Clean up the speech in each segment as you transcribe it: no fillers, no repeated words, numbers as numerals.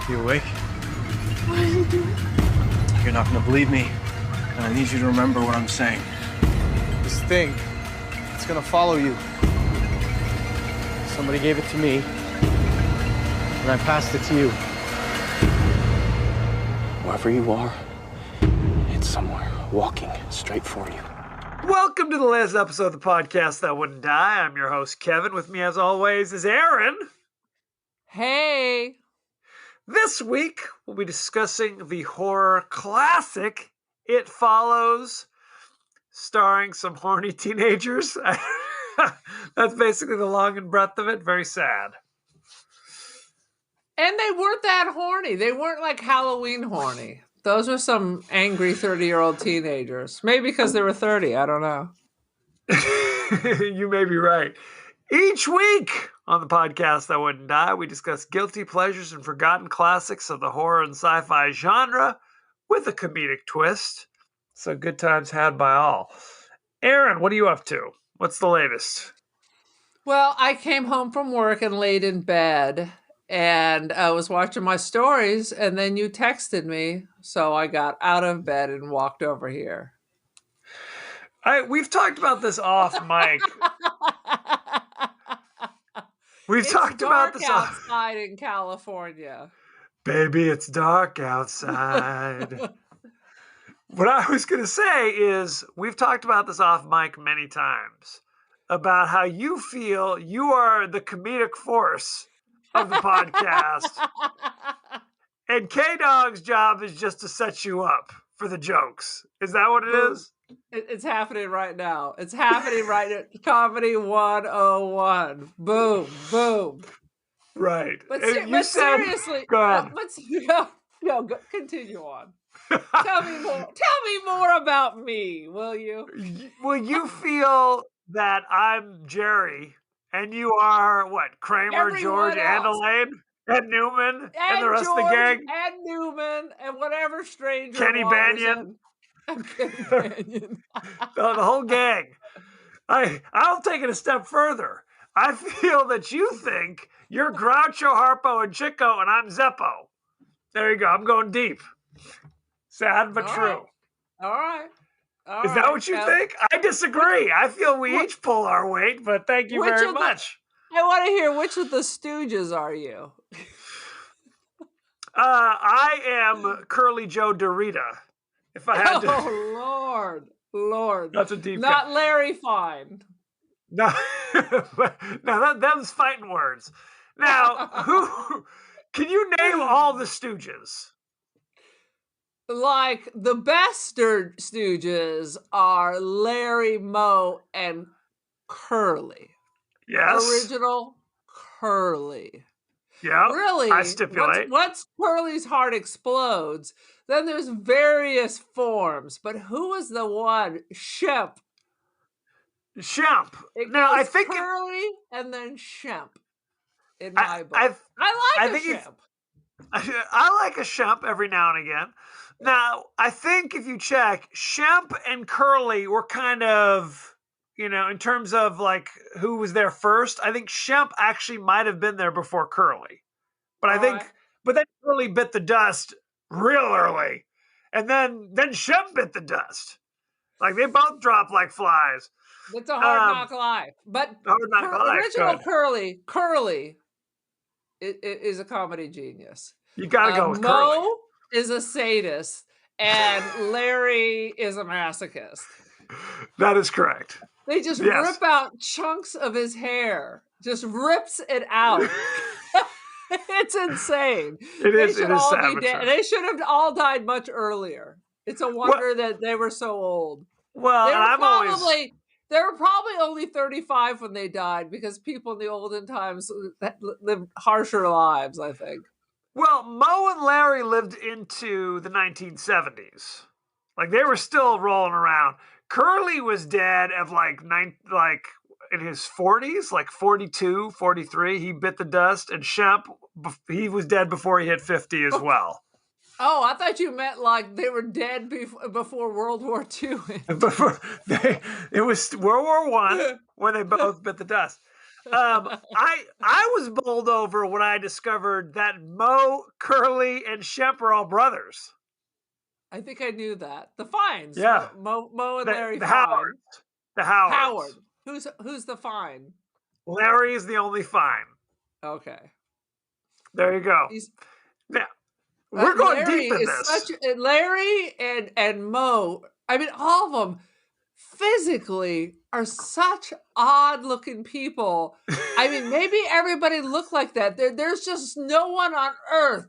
You awake? What are you doing? You're not gonna believe me, and I need you to remember what I'm saying. This thing, it's gonna follow you. Somebody gave it to me, and I passed it to you. Wherever you are, it's somewhere walking straight for you. Welcome to the latest episode of the podcast that wouldn't die. I'm your host, Kevin. With me, as always, is Aaron. Hey. This week, we'll be discussing the horror classic, It Follows, starring some horny teenagers. That's basically the long and breadth of it. Very sad. And they weren't that horny. They weren't like Halloween horny. Those are some angry 30-year-old teenagers. Maybe because they were 30. I don't know. You may be right. Each week on the podcast that wouldn't die, we discuss guilty pleasures and forgotten classics of the horror and sci-fi genre with a comedic twist. So good times had by all. Aaron, what are you up to? What's the latest? Well, I came home from work and laid in bed, and I was watching my stories, and then you texted me, so I got out of bed and walked over here. We've talked about this off mic. We've talked about this outside in California. Baby, it's dark outside. What I was going to say is we've talked about this off mic many times about how you feel you are the comedic force of the podcast. And K-Dog's job is just to set you up for the jokes. Is that what it is? It's happening right now. It's happening right now. Comedy 101. Boom, boom. Right. But seriously, go ahead. Continue on. Tell me more about me, will you? Will you feel that I'm Jerry and you are what? Kramer, Everyone George, else. and Elaine, and Newman, and the rest George, of the gang, and Newman, and whatever stranger. Kenny Banyan. Kenny Banyan. The whole gang. I'll take it a step further. I feel that you think you're Groucho, Harpo, and Chico, and I'm Zeppo. There you go. I'm going deep. Sad but All true. right. All right. Is that what you think? I disagree. I feel we each pull our weight, but thank you very much. I want to hear which of the Stooges are you? I am Curly Joe Dorita. If I had to. Oh, Lord. That's a deep Not cut. Larry Fine. No, them's fighting words. Now, who can you name all the Stooges? Like the best Stooges are Larry, Moe, and Curly. Yes. Original Curly. Yeah. Really? I stipulate. Once Curly's heart explodes, then there's various forms. But who was the one? Shemp. Now I think Curly and then Shemp. In my book, I like Shemp. I like a Shemp every now and again. Now I think if you check, Shemp and Curly were kind of, in terms of like who was there first. I think Shemp actually might have been there before Curly, but but then Curly bit the dust real early, and then Shemp bit the dust. Like they both dropped like flies. It's a hard knock life. But original Curly is a comedy genius. You gotta go with Moe Curly. Is a sadist, and Larry is a masochist. That is correct. They just rip out chunks of his hair. Just rips it out. It's insane. It is savage. They should have all died much earlier. It's a wonder that they were so old. Well, they were probably only 35 when they died because people in the olden times lived harsher lives, I think. Well, Moe and Larry lived into the 1970s. Like they were still rolling around. Curly was dead at in his 40s, like 42, 43. He bit the dust. And Shemp, he was dead before he hit 50 as well. Oh, I thought you meant like they were dead before World War II. It was World War I when they both bit the dust. I was bowled over when I discovered that Mo, Curly, and Shemp are all brothers. I think I knew that. The Fines. Yeah. Mo and Larry The Fine. Howards. The Howards. Howard. Who's the Fine? Larry is the only Fine. Okay. There you go. Yeah. We're going Larry deep in is this. Larry and Mo, I mean, all of them physically are such odd looking people. I mean, maybe everybody looked like that. There's just no one on earth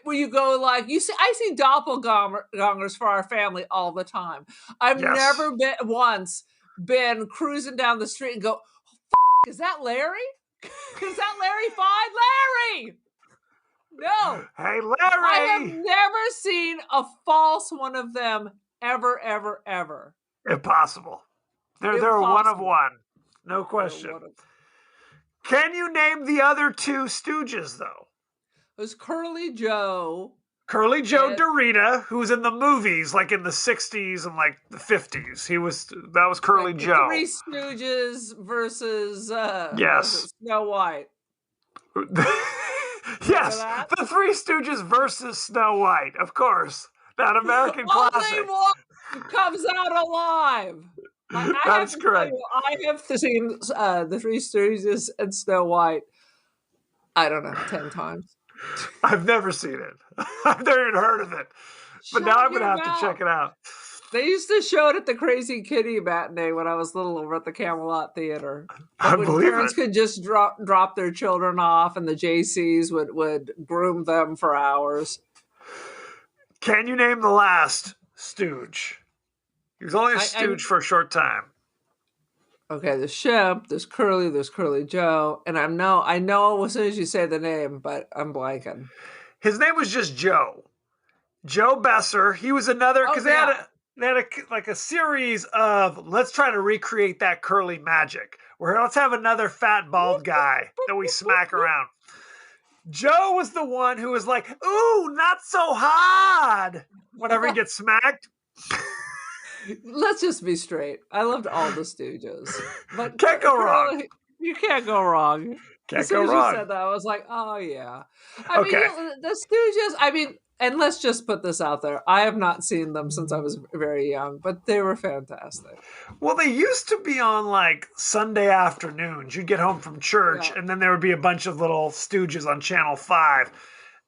where you go like, I see doppelgangers for our family all the time. I've never been cruising down the street and go, oh, is that Larry? Is that Larry Fine? Larry! No. Hey, Larry! I have never seen a false one of them ever, ever, ever. Impossible. They're one of one. No question. Can you name the other two Stooges, though? It was Curly Joe. Curly Joe DeRita, who was in the movies, like in the 60s and like the 50s. That was Curly Joe. Three Stooges versus yes. Snow White. Yes, the Three Stooges versus Snow White, of course. That American classic. Only one comes out alive. That's correct. I have seen the Three Stooges and Snow White, I don't know, 10 times. I've never seen it. I've never even heard of it. But now I'm going to have to check it out. They used to show it at the Crazy Kitty matinee when I was little over at the Camelot Theater. I believe parents could just drop their children off and the JCs would groom them for hours. Can you name the last Stooge? He was only a Stooge for a short time. Okay, there's Shemp, there's Curly Joe, and I know as soon as you say the name, but I'm blanking. His name was just Joe. Joe Besser. He was another, because they had a series of, let's try to recreate that Curly magic, where let's have another fat bald guy that we smack around. Joe was the one who was like, ooh, not so hard, whenever he gets smacked. Let's just be straight. I loved all the Stooges. But can't go wrong. You can't go wrong. Can't go wrong. You said that, I was like, oh yeah. I mean, the Stooges, I mean, and let's just put this out there. I have not seen them since I was very young, but they were fantastic. Well, they used to be on like Sunday afternoons. You'd get home from church and then there would be a bunch of little Stooges on Channel 5.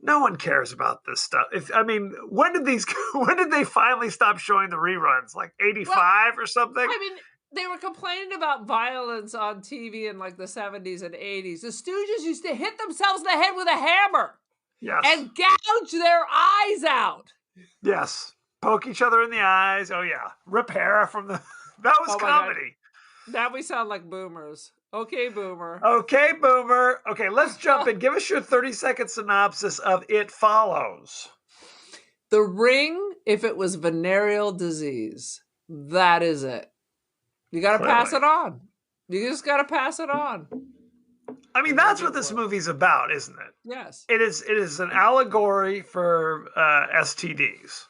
No one cares about this stuff. When did they finally stop showing the reruns? Like 85 or something? I mean, they were complaining about violence on TV in like the 70s and 80s. The Stooges used to hit themselves in the head with a hammer. Yes. And gouge their eyes out. Yes. Poke each other in the eyes. Oh, yeah. Rip hair from the... That was comedy. Now we sound like boomers. Okay, boomer. Okay, boomer. Okay, let's jump in. Give us your 30-second synopsis of It Follows. The Ring, if it was venereal disease, that is it. You got to pass it on. You just got to pass it on. I mean, that's what this movie's about, isn't it? Yes. It is an allegory for STDs.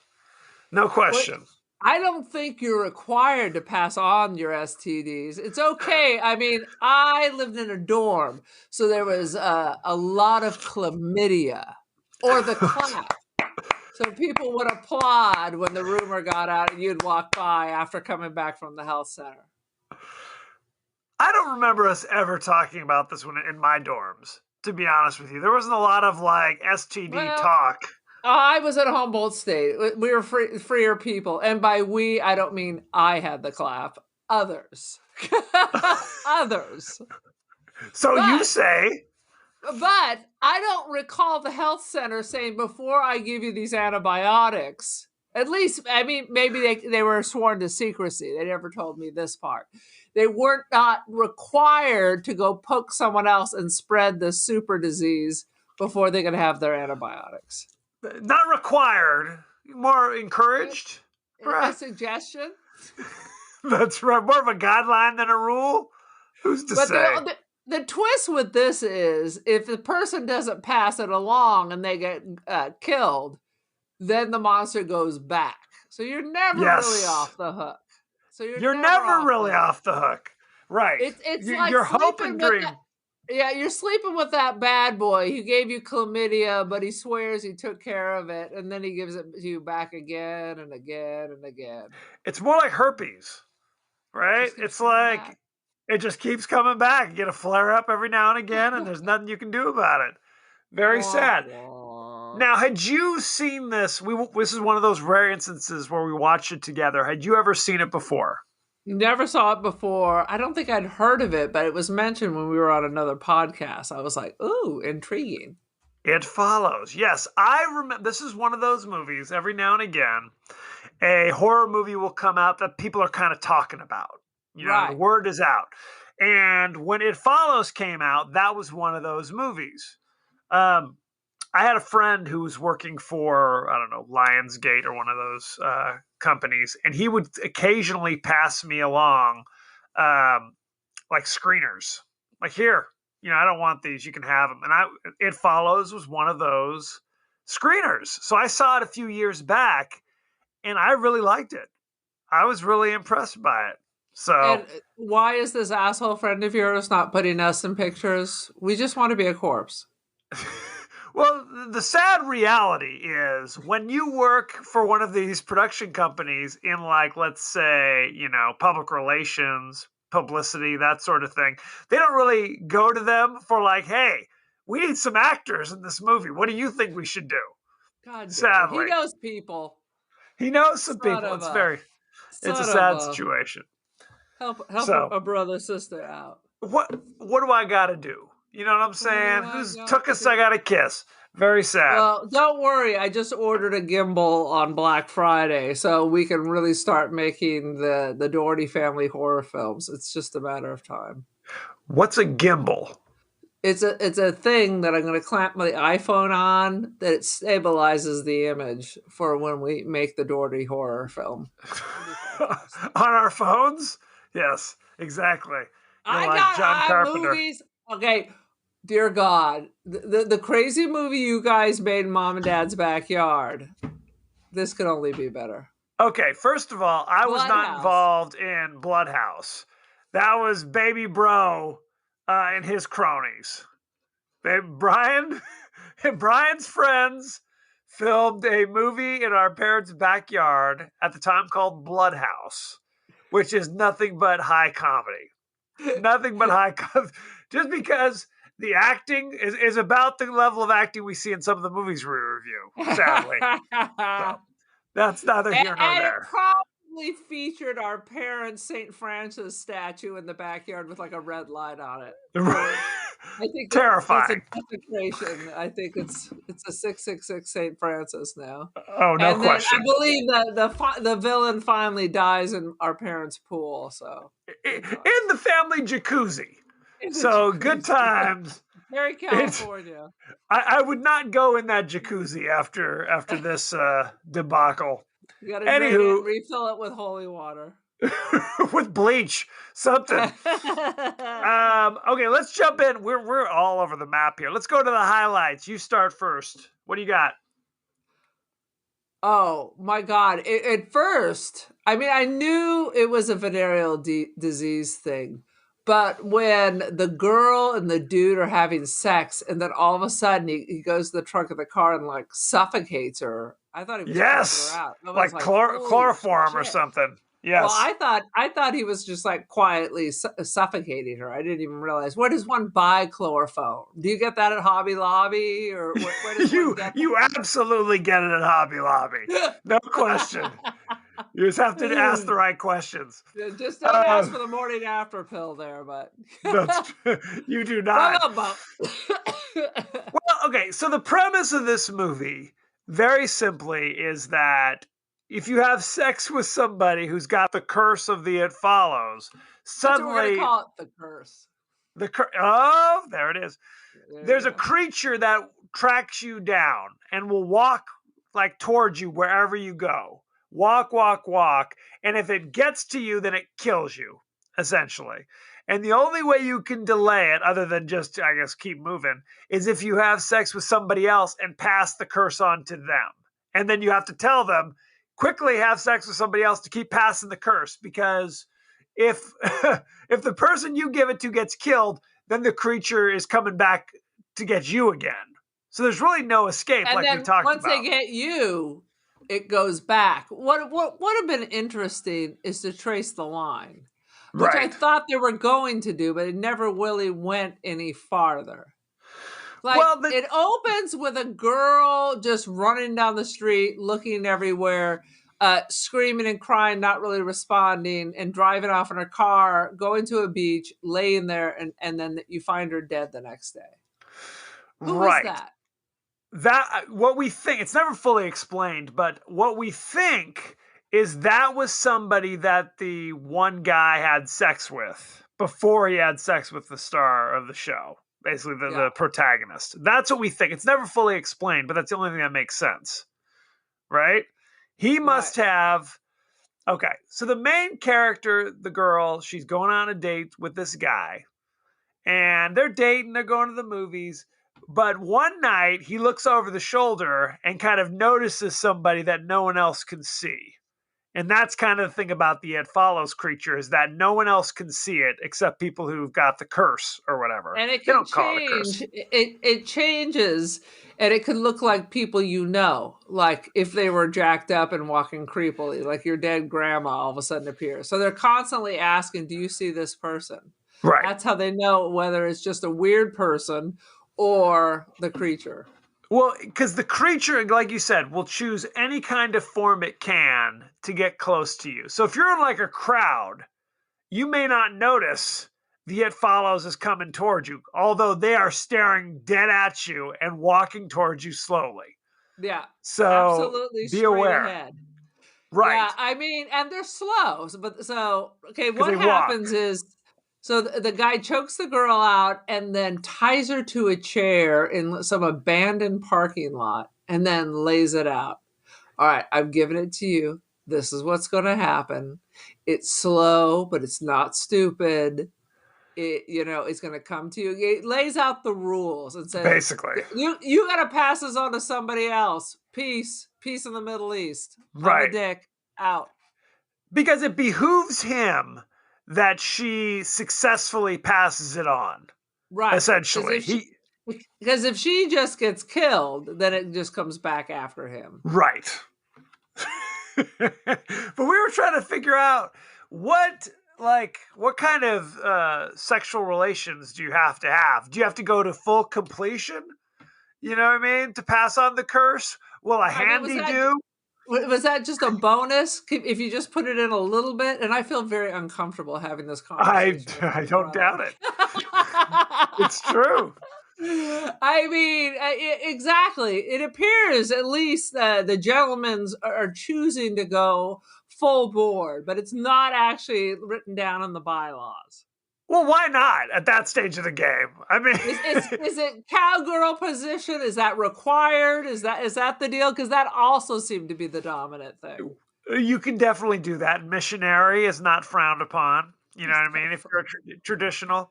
No question. Wait, I don't think you're required to pass on your STDs. It's okay. I mean, I lived in a dorm, so there was a lot of chlamydia or the clap. So people would applaud when the rumor got out and you'd walk by after coming back from the health center. I don't remember us ever talking about this one in my dorms, to be honest with you. There wasn't a lot of like STD talk. I was at Humboldt State. We were freer people. And by we, I don't mean I had the clap. Others. Others. So you say. But I don't recall the health center saying, before I give you these antibiotics, at least, I mean, maybe they were sworn to secrecy. They never told me this part. They weren't not required to go poke someone else and spread the super disease before they could have their antibiotics. Not required, more encouraged. A suggestion. That's right. More of a guideline than a rule. Who's to say? The twist with this is, if the person doesn't pass it along and they get killed, then the monster goes back. So you're never really off the hook. So you're never really off the hook. Right. It's like Your hope sleeping and with dream. that. Yeah, you're sleeping with that bad boy who gave you chlamydia, but he swears he took care of it, and then he gives it to you back again and again and again. It's more like herpes, right? Just keeps It's coming back. like it just keeps coming back. You get a flare up every now and again, and there's nothing you can do about it. Very Wah, sad. wah. Now, had you seen this? This is one of those rare instances where we watched it together. Had you ever seen it before? Never saw it before. I don't think I'd heard of it, but it was mentioned when we were on another podcast. I was like, ooh, intriguing. It Follows. Yes, I remember. This is one of those movies. Every now and again, a horror movie will come out that people are kind of talking about. You know, the Right. word is out. And when It Follows came out, that was one of those movies. I had a friend who was working for, I don't know, Lionsgate or one of those companies, and he would occasionally pass me along like screeners. Like, here, I don't want these. You can have them. And It Follows was one of those screeners. So I saw it a few years back, and I really liked it. I was really impressed by it. So, And why is this asshole friend of yours not putting us in pictures? We just want to be a corpse. well, the sad reality is when you work for one of these production companies in, like, let's say, public relations, publicity, that sort of thing, they don't really go to them for, like, hey, we need some actors in this movie. What do you think we should do? God damn it. Sadly. He knows people. He knows some Son people. of It's a son sad of a- situation. Help So- a brother, sister out. What do I got to do? You know what I'm saying? do I Who's gotta took us? do? I got to kiss. Very sad. Well, don't worry. I just ordered a gimbal on Black Friday, so we can really start making the Doherty family horror films. It's just a matter of time. What's a gimbal? It's a thing that I'm going to clamp my iPhone on that it stabilizes the image for when we make the Doherty horror film. On our phones? Yes, exactly. I like got John Carpenter. movies. Okay, dear God, the crazy movie you guys made in Mom and Dad's backyard. This could only be better. Okay, first of all, I was not Bloodhouse. involved in Bloodhouse. That was Baby Bro and his cronies. Brian's friends filmed a movie in our parents' backyard at the time called Bloodhouse, which is nothing but high comedy. Nothing but high comedy. Just because the acting is about the level of acting we see in some of the movies we review, sadly. So, that's neither here nor and there. it probably featured our parents' St. Francis statue in the backyard with like a red light on it. I think Terrifying. That's a desecration. I think it's a 666 St. Francis now. Oh, no and then question. I believe that the villain finally dies in our parents' pool. So In the family jacuzzi. So good times. Very California. I would not go in that jacuzzi after this debacle. You got to drain Anywho. it, refill it with holy water. With bleach, something. Okay, let's jump in. We're all over the map here. Let's go to the highlights. You start first. What do you got? Oh my God! At first, I mean, I knew it was a venereal disease thing, but when the girl and the dude are having sex, and then all of a sudden he goes to the trunk of the car and like suffocates her, I thought he was Yes, choking her out. I was like holy chloroform or shit. something. Yes. Well, I thought he was just like quietly suffocating her. I didn't even realize. Where does one buy chloroform? Do you get that at Hobby Lobby, or where does one get you absolutely get it at Hobby Lobby. No question. You just have to ask the right questions. Just don't ask for the morning after pill there, but You do not. Well, Okay, so the premise of this movie, very simply, is that if you have sex with somebody who's got the curse of the It Follows, that's what we're suddenly gonna call it, the curse. oh, there it is. There There's you a go. creature that tracks you down and will walk like towards you wherever you go. Walk, walk, walk. And if it gets to you, then it kills you, essentially. And the only way you can delay it, other than just, I guess, keep moving, is if you have sex with somebody else and pass the curse on to them. And then you have to tell them, quickly have sex with somebody else to keep passing the curse, because if if the person you give it to gets killed, then the creature is coming back to get you again. So there's really no escape, And like we then talked once they about. get you, it goes back. What would have been interesting is to trace the line, which I Right. thought they were going to do, but it never really went any farther. Like, Well, it opens with a girl just running down the street, looking everywhere, screaming and crying, not really responding, and driving off in her car, going to a beach, laying there, and then you find her dead the next day. Who was right. that? That what we think, it's never fully explained, but what we think is that was somebody that the one guy had sex with before he had sex with the star of the show, basically the Yeah. protagonist. That's what we think. It's never fully explained, but that's the only thing that makes sense, right? He must have. Okay, so the main character, the girl, she's going on a date with this guy, and they're dating, they're going to the movies. But one night he looks over the shoulder and kind of notices somebody that no one else can see. And that's kind of the thing about the It Follows creature, is that no one else can see it except people who've got the curse or whatever. And it They can don't call it a curse. change. It changes, and it could look like people you know, like if they were jacked up and walking creepily, like your dead grandma all of a sudden appears. So they're constantly asking, "Do you see this person?" Right. That's how they know whether it's just a weird person or the creature. Well, because the creature, like you said, will choose any kind of form it can to get close to you. So if you're in like a crowd, you may not notice the It Follows is coming towards you, although they are staring dead at you and walking towards you slowly. Yeah. So Absolutely be straight aware. ahead. Right. Yeah, I mean, and they're slow. Okay, 'Cause what they happens walk. is, so the guy chokes the girl out and then ties her to a chair in some abandoned parking lot and then lays it out. All right, I've given it to you. This is what's going to happen. It's slow, but it's not stupid. It's going to come to you. It lays out the rules and says, Basically. you got to pass this on to somebody else. Peace in the Middle East. Right. I'm a dick. Out. Because it behooves him that she successfully passes it on. Right. Essentially. Because if she just gets killed, then it just comes back after him. Right. But we were trying to figure out what kind of sexual relations do you have to have? Do you have to go to full completion? You know what I mean? To pass on the curse? Will a handy do? Was that just a bonus if you just put it in a little bit? And I feel very uncomfortable having this conversation. I don't doubt it. It's true. I mean, exactly. It appears at least the gentlemen are choosing to go full board, but it's not actually written down in the bylaws. Well, why not at that stage of the game? I mean, is it cowgirl position? Is that required? Is that the deal? Because that also seemed to be the dominant thing. You can definitely do that. Missionary is not frowned upon. You know what I mean? If you're traditional.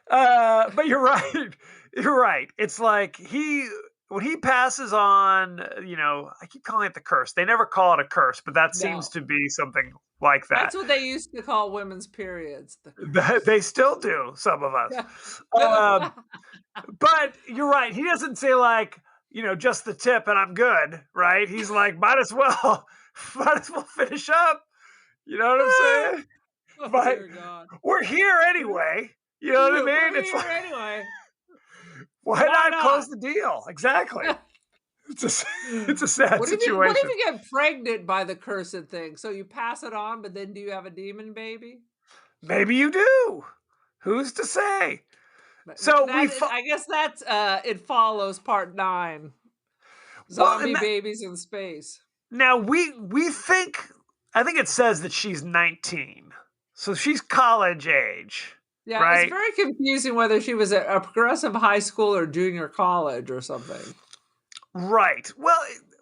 But you're right. You're right. It's like when he passes on, I keep calling it the curse. They never call it a curse, but that seems to be something like that. That's what they used to call women's periods. They still do, some of us. But you're right. He doesn't say just the tip and I'm good, right? He's like, might as well finish up. You know what I'm saying? But we're here anyway. You know what I mean? It's like, anyway. Why not close the deal? Exactly. It's a sad situation. What if you get pregnant by the cursed thing? So you pass it on, but then do you have a demon baby? Maybe you do. Who's to say? So I guess that's It Follows Part 9. Zombie babies in space. Now we think, I think it says that she's 19. So she's college age. Yeah, right? It's very confusing whether she was a progressive high school or junior college or something. Right. Well,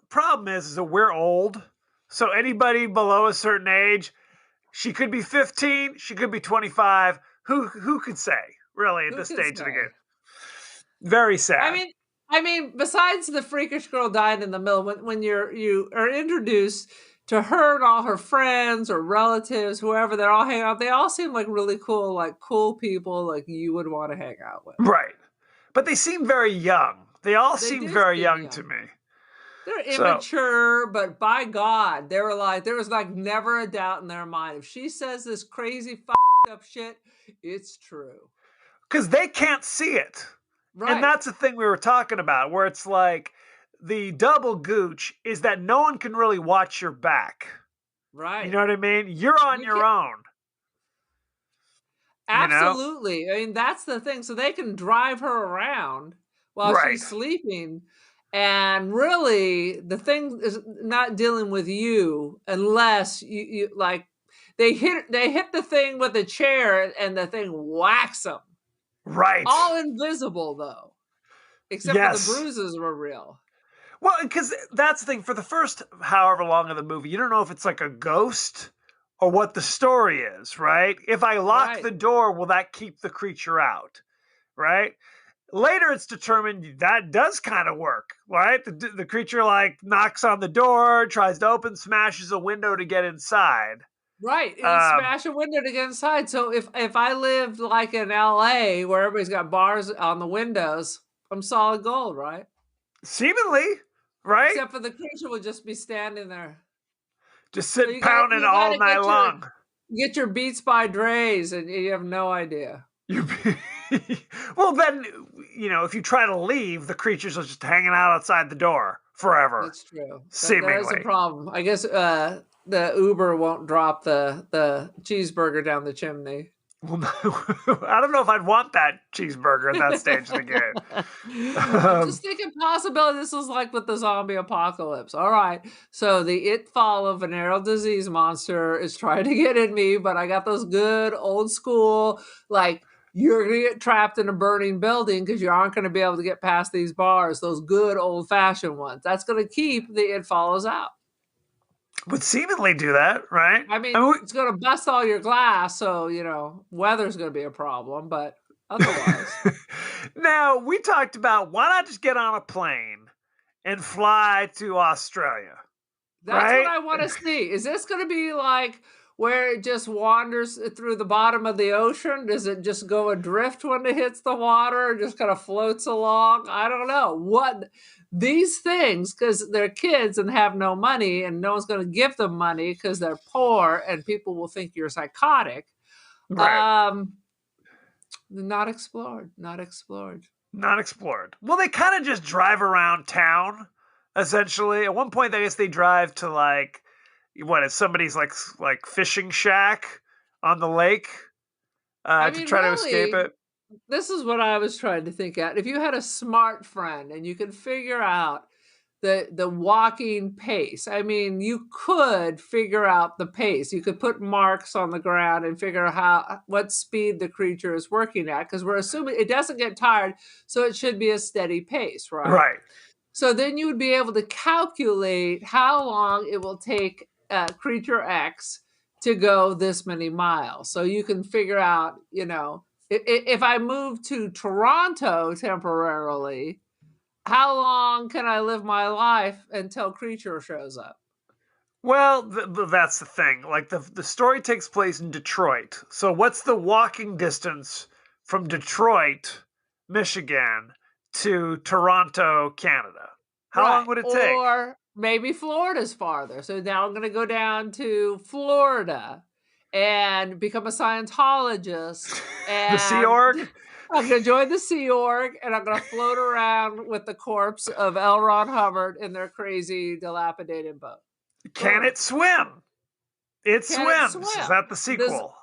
problem is that we're old. So anybody below a certain age, she could be 15, she could be 25. Who could say, really, at this stage of the game? Very sad. I mean, besides the freakish girl dying in the middle, when you are introduced to her and all her friends or relatives, whoever they're all hanging out, they all seem like really cool, like cool people like you would want to hang out with. Right. But they seem very young. They all They seem do very seem young young. to me. They're So- immature, but by God, they were like, there was like never a doubt in their mind. If she says this crazy up shit, it's true. Because they can't see it. Right. And that's the thing we were talking about, where it's like the double gooch is that no one can really watch your back. right. You know what I mean? You're on You your can't- own. you know? Absolutely. I mean, that's the thing. So they can drive her around while Right. she's sleeping. And really, the thing is not dealing with you unless you like they hit the thing with a chair and the thing whacks them. Right. All invisible though, except Yes. for the bruises were real. Well, because that's the thing. For the first however long of the movie, you don't know if it's like a ghost or what the story is, right? If I lock Right. the door, will that keep the creature out, right? Later, it's determined that does kind of work, right? The creature like knocks on the door, tries to open, smashes a window to get inside. Right. It Um, smash a window to get inside. So if I lived like in LA where everybody's got bars on the windows, I'm solid gold, right? Seemingly, right? Except for the creature would just be standing there. Just So sit you gotta- pounding you all gotta night get your- long. Get your Beats by Dre's and you have no idea. You well, then, if you try to leave, the creatures are just hanging out outside the door forever. That's true. That is a Seemingly. problem. I guess the Uber won't drop the cheeseburger down the chimney. Well, no, I don't know if I'd want that cheeseburger at that stage of the game. I'm just thinking possibility this is like with the zombie apocalypse. All right. So the It Follow venereal disease monster is trying to get in me, but I got those good old school, like you're going to get trapped in a burning building because you aren't going to be able to get past these bars. Those good old fashioned ones. That's going to keep the It Follows out. Would seemingly do that, right? I mean, we- it's going to bust all your glass. So, weather's going to be a problem, but otherwise. Now, we talked about why not just get on a plane and fly to Australia? That's Right? what I want to see. Is this going to be like where it just wanders through the bottom of the ocean? Does it just go adrift when it hits the water or just kind of floats along? I don't know. What these things, because they're kids and have no money and no one's going to give them money because they're poor and people will think you're psychotic. Right. Not explored. Not explored. Not explored. Well, they kind of just drive around town, essentially. At one point, I guess they drive to it's somebody's like fishing shack on the lake I to mean, try to escape really, it. This is what I was trying to think at. If you had a smart friend and you could figure out the walking pace, I mean, you could figure out the pace. You could put marks on the ground and figure out what speed the creature is working at, because we're assuming it doesn't get tired, so it should be a steady pace, right? Right. So then you would be able to calculate how long it will take creature X to go this many miles. So you can figure out, if I move to Toronto temporarily, how long can I live my life until creature shows up? Well, that's the thing. Like the story takes place in Detroit. So what's the walking distance from Detroit, Michigan, to Toronto, Canada? How long would it take? Or maybe Florida's farther. So now I'm going to go down to Florida and become a Scientologist. And The Sea Org? I'm going to join the Sea Org and I'm going to float around with the corpse of L. Ron Hubbard in their crazy, dilapidated boat. Can it swim? It Can it swims. swim? Is that the sequel?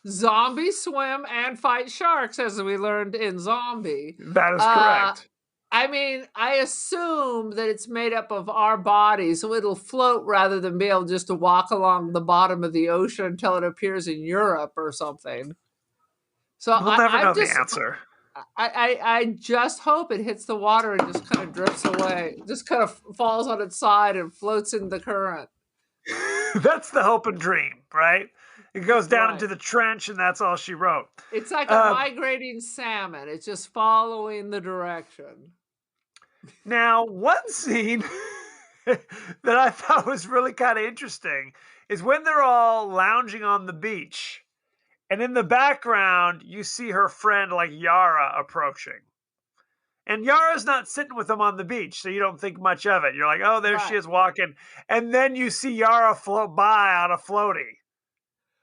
Zombies swim and fight sharks, as we learned in Zombie. That is correct. I mean, I assume that it's made up of our bodies, so it'll float rather than be able just to walk along the bottom of the ocean until it appears in Europe or something. So We'll never know just, the answer. I just hope it hits the water and just kind of drifts away, just kind of falls on its side and floats in the current. That's the hope and dream, right? It goes down Right. into the trench, and that's all she wrote. It's like a migrating salmon. It's just following the direction. Now, one scene that I thought was really kind of interesting is when they're all lounging on the beach, and in the background, you see her friend like Yara approaching. And Yara's not sitting with them on the beach, so you don't think much of it. You're like, oh, there she Right. is walking. And then you see Yara float by on a floaty.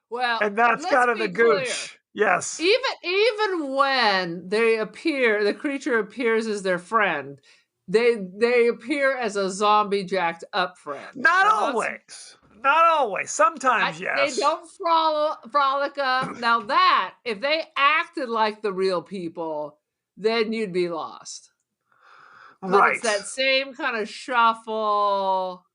Well, And that's let's kind of the be clear. gooch. Yes. Even when they appear, the creature appears as their friend. They appear as a zombie jacked up friend. Not Now, that's- always. Not always. Sometimes, yes. They don't frolic up. Now that if they acted like the real people, then you'd be lost. But Right. it's that same kind of shuffle,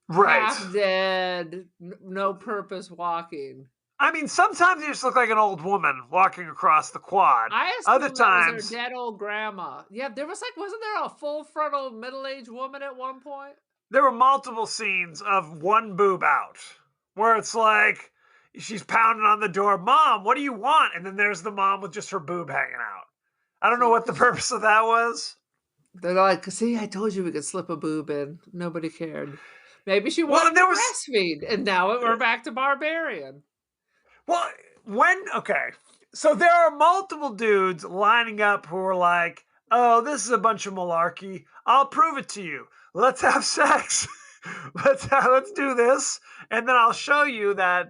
Right. half dead, no purpose walking. I mean, sometimes you just look like an old woman walking across the quad. I assumed Other that was times, their dead old grandma. Yeah, there was wasn't there a full frontal middle-aged woman at one point? there were multiple scenes of one boob out where it's like she's pounding on the door, Mom, what do you want? And then there's the mom with just her boob hanging out. I don't know what the purpose of that was. They're like, see, I told you we could slip a boob in. Nobody cared. Maybe she Well, wanted there to was- breastfeed, and now we're back to barbarian. Well, okay. So there are multiple dudes lining up who are like, oh, this is a bunch of malarkey. I'll prove it to you. Let's have sex. Let's do this. And then I'll show you that,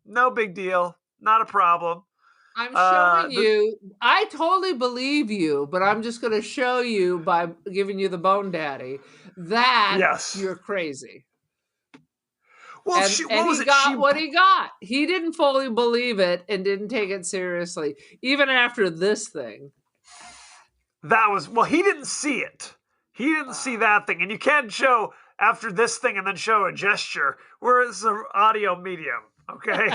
no big deal. Not a problem. I'm showing you. I totally believe you, but I'm just going to show you by giving you the bone daddy that Yes. you're crazy. Well, And, what and was he it? got what he got. He didn't fully believe it and didn't take it seriously, even after this thing. He didn't see it. He didn't see that thing. And you can't show after this thing and then show a gesture. Where it's an audio medium, okay?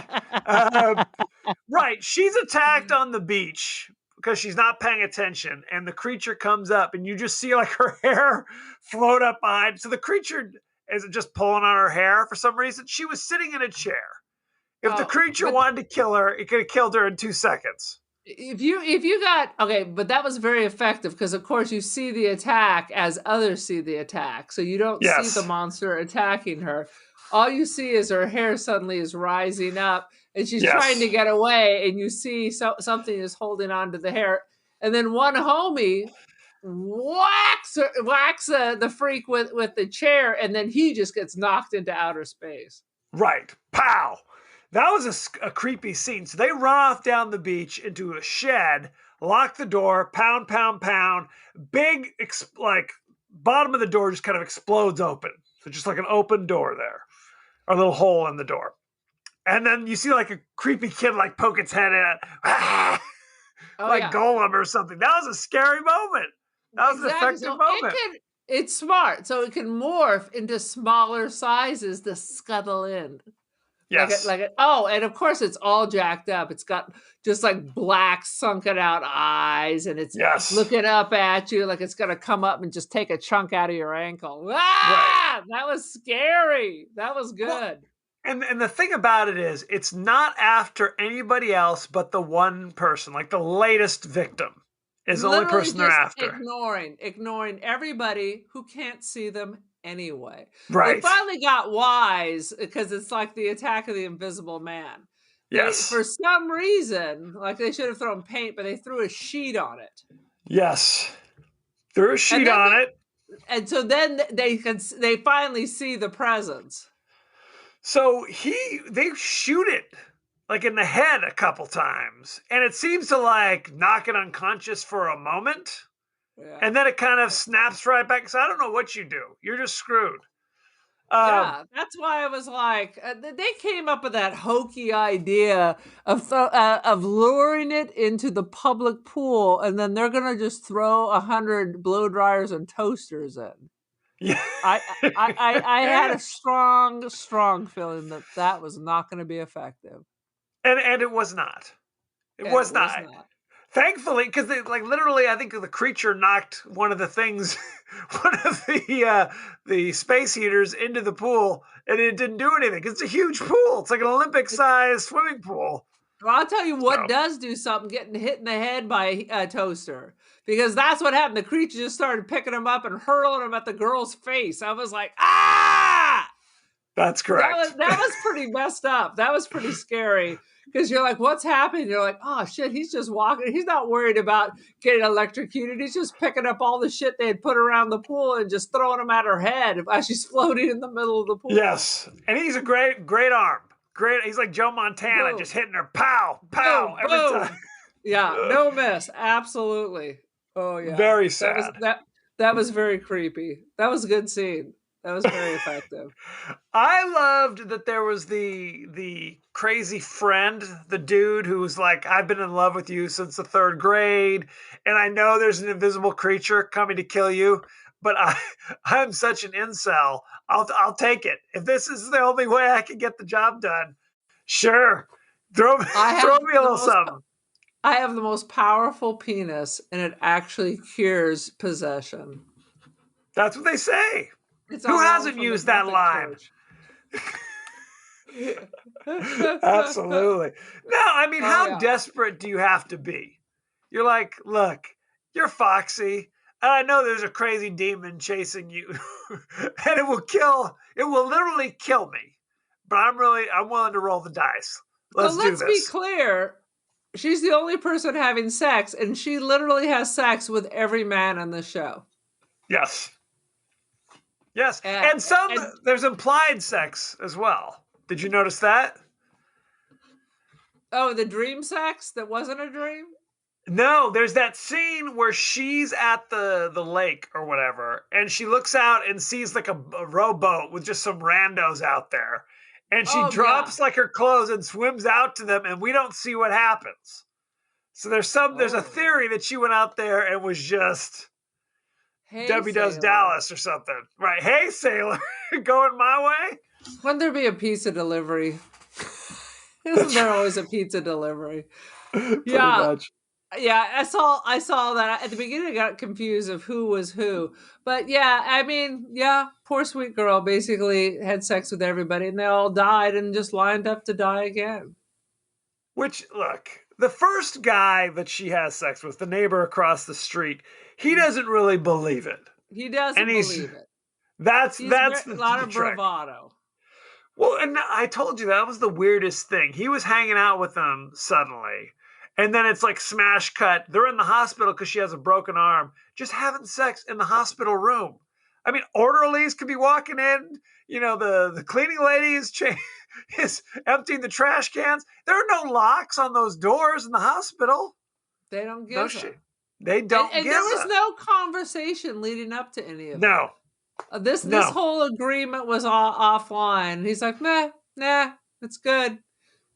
Right. She's attacked on the beach because she's not paying attention. And the creature comes up and you just see like her hair float up behind. So the creature isn't just pulling on her hair for some reason. She was sitting in a chair. If the creature wanted to kill her, it could have killed her in 2 seconds. If you got okay, but that was very effective because of course you see the attack as others see the attack, so you don't Yes. see the monster attacking her. All you see is her hair suddenly is rising up, and she's Yes. trying to get away, and you see something is holding on to the hair, and then one homie whacks the freak with the chair, and then he just gets knocked into outer space. Right. Pow. That was a creepy scene. So they run off down the beach into a shed, lock the door, pound, pound, pound. Big, bottom of the door just kind of explodes open. So just like an open door there, or a little hole in the door. And then you see like a creepy kid like poke its head in, Golem or something. That was a scary moment. That was an effective So moment. it's smart, so it can morph into smaller sizes to scuttle in. Yes. And of course it's all jacked up. It's got just like black sunken out eyes, and it's Yes. looking up at you like it's gonna come up and just take a chunk out of your ankle. Ah! That was scary. That was good. Well, and the thing about it is, it's not after anybody else but the one person, like the latest victim is the only Literally person they're just after. ignoring everybody who can't see them anyway. Right. They finally got wise because it's like the attack of the Invisible Man. Yes. For some reason, like they should have thrown paint, but they threw a sheet on it. Yes. Threw a sheet then on it. And so then they finally see the presence. So they shoot it like in the head a couple times, and it seems to like knock it unconscious for a moment, Yeah. and then it kind of snaps right back. So I don't know what you do. You're just screwed. Yeah, that's why I was like, they came up with that hokey idea of luring it into the public pool, and then they're gonna just throw 100 blow dryers and toasters in. Yeah. I had a strong feeling that was not going to be effective. And it was not. It was not. Thankfully, because literally, I think the creature knocked one of the things, one of the space heaters into the pool, and it didn't do anything. It's a huge pool. It's like an Olympic-sized swimming pool. Well, I'll tell you what So, does do something, getting hit in the head by a toaster. Because that's what happened. The creature just started picking him up and hurling him at the girl's face. I was like, ah! that's correct. That was pretty messed up. That was pretty scary. Because you're like, what's happening? You're like, oh shit, he's just walking. He's not worried about getting electrocuted. He's just picking up all the shit they had put around the pool and just throwing them at her head as she's floating in the middle of the pool. Yes. And he's a great arm. Great. He's like Joe Montana, Boom. just hitting her pow, pow, Boom, every boom. time. Yeah, no miss. Absolutely. Oh yeah. Very That was sad. that was very creepy. That was a good scene. That was very effective. I loved that there was the crazy friend, the dude who was like, I've been in love with you since the 3rd grade, and I know there's an invisible creature coming to kill you, but I'm such an incel. I'll take it. If this is the only way I can get the job done, sure. Throw me a little something. I have the most powerful penis, and it actually cures possession. That's what they say. It's Who all hasn't from the used that Catholic line? Church. Absolutely. No, I mean, Oh, how yeah. desperate do you have to be? You're like, look, you're foxy, and I know there's a crazy demon chasing you, and it will literally kill me. But I'm willing to roll the dice. Let's do Let's be this. clear. She's the only person having sex, and she literally has sex with every man on the show. Yes. Yes. And There's implied sex as well. Did you notice that? oh, the dream sex that wasn't a dream? No, there's that scene where she's at the lake or whatever, and she looks out and sees like a rowboat with just some randos out there. And she drops like her clothes and swims out to them, and we don't see what happens. So there's a theory that she went out there and was just Debbie Does Dallas or something. Right. Hey, sailor, going my way? Wouldn't there be a pizza delivery? Isn't there always a pizza delivery? Pretty much. Yeah, I saw that at the beginning. I got confused of who was who, but yeah, I mean, yeah, poor sweet girl basically had sex with everybody, and they all died and just lined up to die again. Which, look, the first guy that she has sex with, the neighbor across the street, he doesn't really believe it. He doesn't believe it. That's A the lot of trick. bravado. Well, and I told you that was the weirdest thing. He was hanging out with them suddenly. And then it's like smash cut. They're in the hospital because she has a broken arm, just having sex in the hospital room. I mean, orderlies could be walking in. You know, the cleaning lady is emptying the trash cans. There are no locks on those doors in the hospital. They don't give No a shit. They don't and give there was no conversation leading up to any of it. No. This whole agreement was offline. He's like, nah, it's good.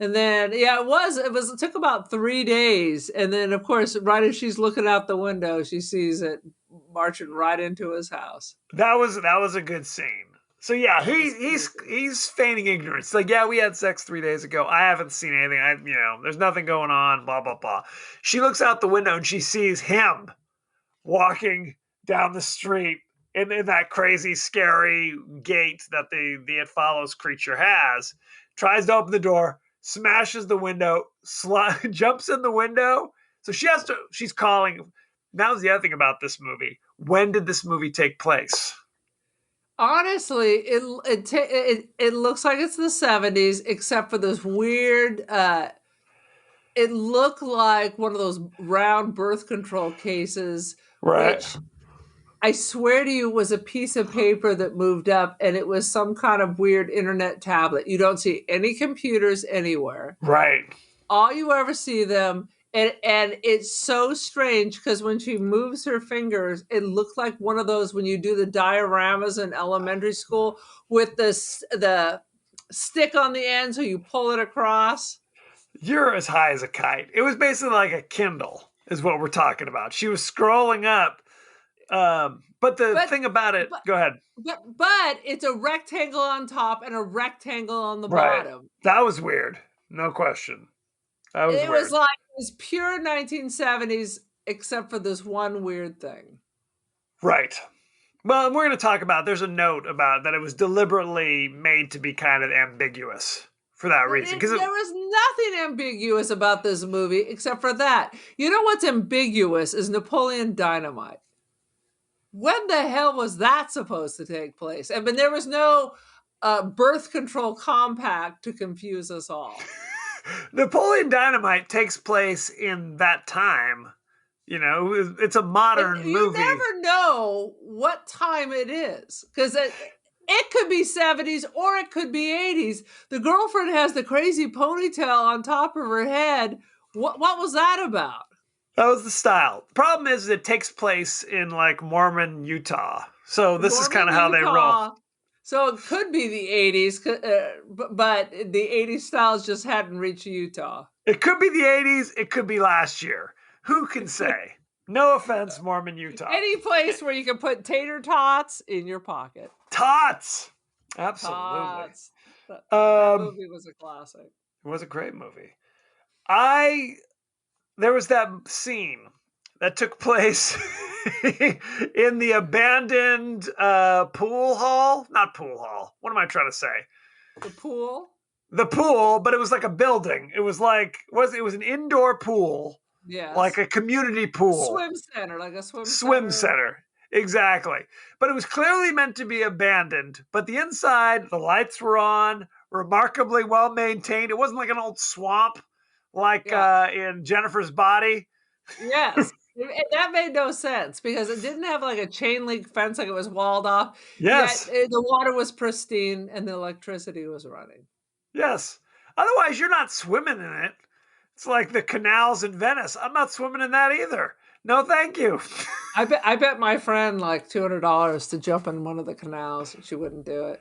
And then, yeah, it took about 3 days. And then, of course, right as she's looking out the window, she sees it marching right into his house. That was a good scene. So yeah, he's feigning ignorance. Like, yeah, we had sex 3 days ago. I haven't seen anything. There's nothing going on. Blah blah blah. She looks out the window and she sees him walking down the street in that crazy, scary gate that the It Follows creature has. Tries to open the door. Smashes the window, jumps in the window. So she's calling. Now's the other thing about this movie. When did this movie take place? Honestly, it looks like it's the 70s, except for this weird, it looked like one of those round birth control cases. Right. Which I swear to you was a piece of paper that moved up, and it was some kind of weird internet tablet. You don't see any computers anywhere. Right. All you ever see them, and it's so strange because when she moves her fingers, it looks like one of those when you do the dioramas in elementary school with the stick on the end so you pull it across. You're as high as a kite. It was basically like a Kindle is what we're talking about. She was scrolling up. But the thing about it, go ahead. But it's a rectangle on top and a rectangle on the Right. bottom. That was weird. No question. That was It weird. was like it was pure 1970s, except for this one weird thing. Right. Well, and we're going to talk about, there's a note about that it was deliberately made to be kind of ambiguous for that reason. Because There was nothing ambiguous about this movie except for that. You know what's ambiguous is Napoleon Dynamite. When the hell was that supposed to take place? I mean, there was no birth control compact to confuse us all. Napoleon Dynamite takes place in that time. You know, it's a modern movie. You never know what time it is because it could be 70s or it could be 80s. The girlfriend has the crazy ponytail on top of her head. What was that about? That was the style. The problem is it takes place in like Mormon, Utah. So this is kind of how they roll. So it could be the 80s, but the 80s styles just hadn't reached Utah. It could be the 80s. It could be last year. Who can say? No offense, Mormon, Utah. Any place where you can put tater tots in your pocket. Tots. Absolutely. Tots. That movie was a classic. It was a great movie. There was that scene that took place in the abandoned pool hall. Not pool hall. What am I trying to say? The pool? The pool, but it was like a building. It was an indoor pool. Yeah. Like a community pool. Swim center, like a swim center. Exactly. But it was clearly meant to be abandoned. But the inside, the lights were on, remarkably well maintained. It wasn't like an old swamp like in Jennifer's Body. Yes. That made no sense because it didn't have like a chain link fence, like it was walled off. Yes. Yet the water was pristine and the electricity was running. Yes. Otherwise, you're not swimming in it. It's like the canals in Venice. I'm not swimming in that either. No, thank you. I bet my friend like $200 to jump in one of the canals. She wouldn't do it.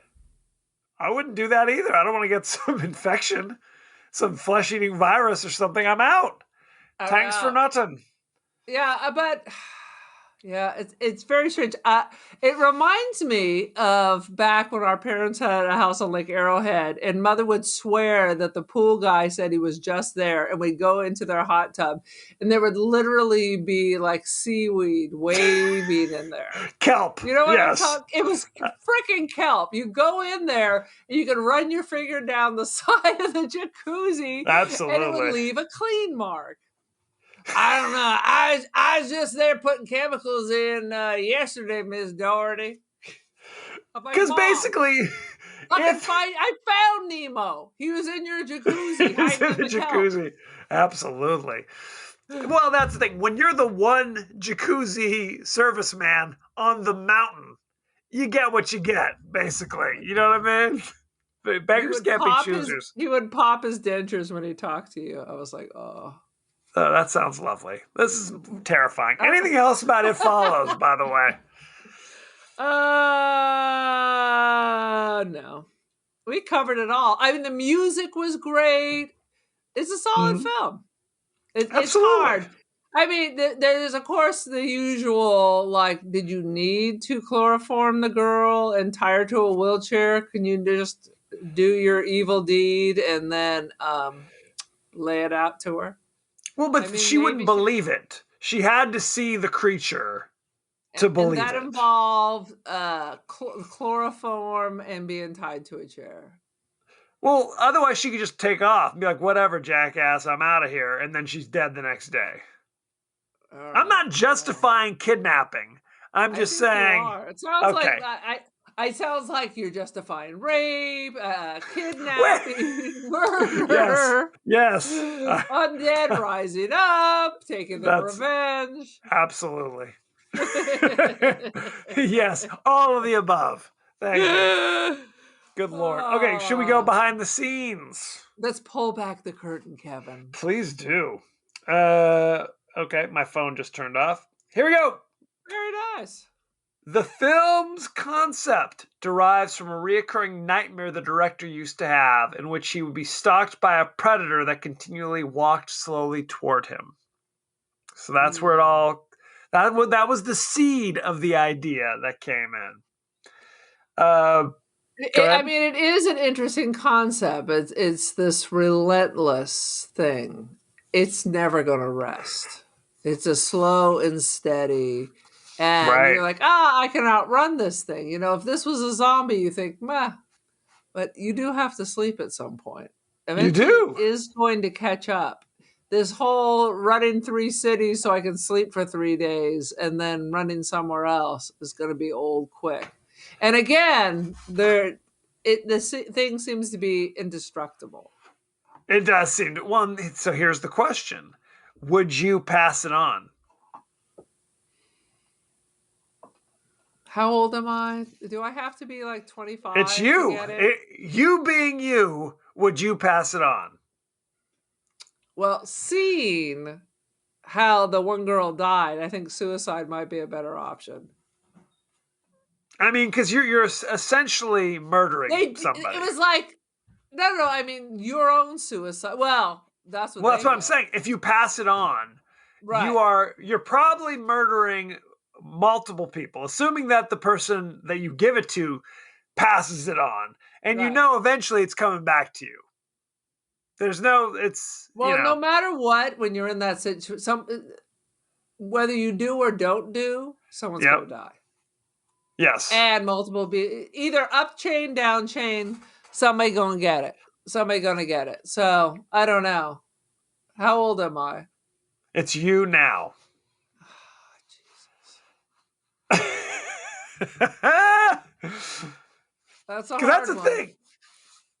I wouldn't do that either. I don't want to get some infection, some flesh-eating virus or something. I'm out. Thanks for nothing. Yeah, but yeah, it's very strange. It reminds me of back when our parents had a house on Lake Arrowhead, and Mother would swear that the pool guy said he was just there, and we'd go into their hot tub, and there would literally be like seaweed waving in there. Kelp. You know what yes. I'm talking? It was freaking kelp. You go in there, and you can run your finger down the side of the jacuzzi, Absolutely, and it would leave a clean mark. I don't know. I was just there putting chemicals in yesterday, Miss Doherty. Because basically, I found Nemo. He was in your jacuzzi. He's in the jacuzzi. Absolutely. Well, that's the thing. When you're the one jacuzzi serviceman on the mountain, you get what you get, basically. You know what I mean? Beggars can't be choosers. He would pop his dentures when he talked to you. I was like, oh. Oh, that sounds lovely. This is terrifying. Anything else about It Follows, by the way? No. We covered it all. I mean, the music was great. It's a solid film. It's hard. I mean, there's, of course, the usual, like, did you need to chloroform the girl and tie her to a wheelchair? Can you just do your evil deed and then lay it out to her? Well, but she wouldn't believe it. She had to see the creature to believe it. And that involved chloroform and being tied to a chair. Well, otherwise she could just take off and be like, whatever, jackass, I'm out of here. And then she's dead the next day. I'm not justifying kidnapping. I'm just saying. It sounds it sounds like you're justifying rape, kidnapping, murder. Yes. Undead rising up, taking their revenge. Absolutely. Yes, all of the above. Thank you. Good Lord. Okay, should we go behind the scenes? Let's pull back the curtain, Kevin. Please do. Okay, my phone just turned off. Here we go. Very nice. The film's concept derives from a reoccurring nightmare the director used to have, in which he would be stalked by a predator that continually walked slowly toward him. So that's where it all... That was the seed of the idea that came in. I mean, it is an interesting concept. It's this relentless thing. It's never going to rest. It's a slow and steady... And you're like, I can outrun this thing. You know, if this was a zombie, you think, meh. But you do have to sleep at some point. Eventually do. it is going to catch up. This whole running 3 cities so I can sleep for 3 days and then running somewhere else is going to be old quick. And again, thing seems to be indestructible. It does seem to. Well, so here's the question: would you pass it on? How old am I? Do I have to be like 25? It's to you. get it? You being you, would you pass it on? Well, seeing how the one girl died, I think suicide might be a better option. I mean, because you're essentially murdering somebody. It was like, no, I mean, your own suicide. Well, that's what that's what I'm saying. If you pass it on, right. you're probably murdering multiple people, assuming that the person that you give it to passes it on, and Right. you know eventually it's coming back to you. There's no, it's Well, no matter what, when you're in that situation, whether you do or don't do, someone's going to die. Yes. And multiple either up chain, down chain, somebody going to get it. Somebody going to get it. So I don't know. How old am I? It's you now. That's a hard that's the one. thing.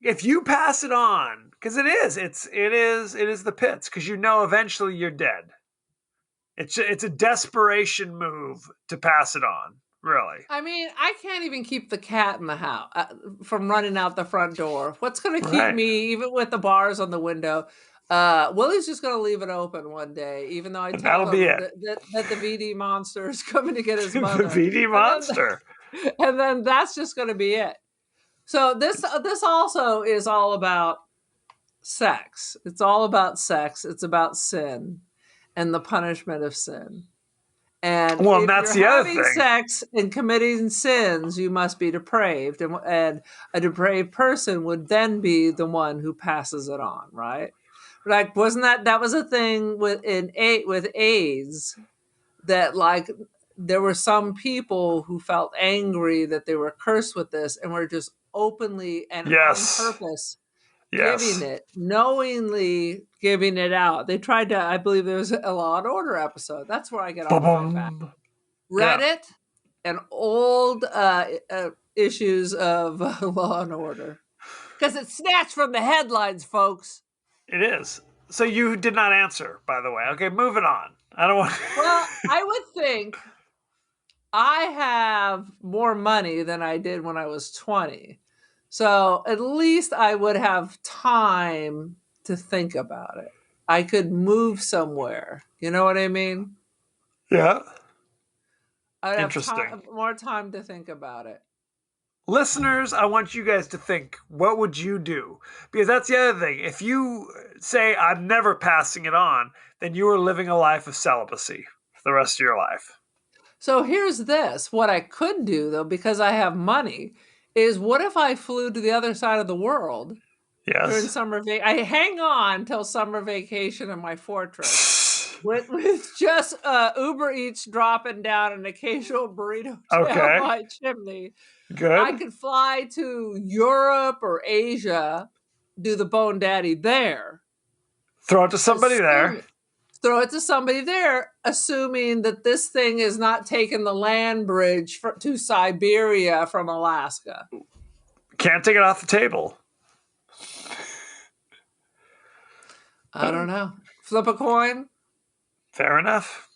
If you pass it on, because it is the pits, because you know eventually you're dead. It's a desperation move to pass it on, really. I mean, I can't even keep the cat in the house from running out the front door. What's going to keep me, even with the bars on the window? Willie's just going to leave it open one day, even though I tell him that the VD monster is coming to get his mother. The VD monster. And then that's just going to be it. So this also is all about sex. It's all about sex. It's about sin and the punishment of sin. And if that's you're the other having thing. sex and committing sins, you must be depraved, and a depraved person would then be the one who passes it on, right? Like, wasn't that was a thing with AIDS, that like there were some people who felt angry that they were cursed with this and were just openly and on purpose giving it, knowingly giving it out. They tried to, I believe there was a Law and Order episode. That's where I get all my back. Reddit and old issues of Law and Order. Because it's snatched from the headlines, folks. It is. So you did not answer, by the way. Okay, moving on. I don't want. Well, I would think I have more money than I did when I was 20. So at least I would have time to think about it. I could move somewhere. You know what I mean? Yeah. I'd have more time to think about it. Listeners, I want you guys to think, what would you do? Because that's the other thing. If you say, I'm never passing it on, then you are living a life of celibacy for the rest of your life. So here's this. What I could do, though, because I have money, is what if I flew to the other side of the world during summer vacation? I hang on till summer vacation in my fortress with just Uber Eats dropping down an occasional burrito down my chimney. Good. I could fly to Europe or Asia, do the Bone Daddy there. Throw it to somebody there. Throw it to somebody there, assuming that this thing is not taking the land bridge to Siberia from Alaska. Can't take it off the table. I don't know. Flip a coin? Fair enough.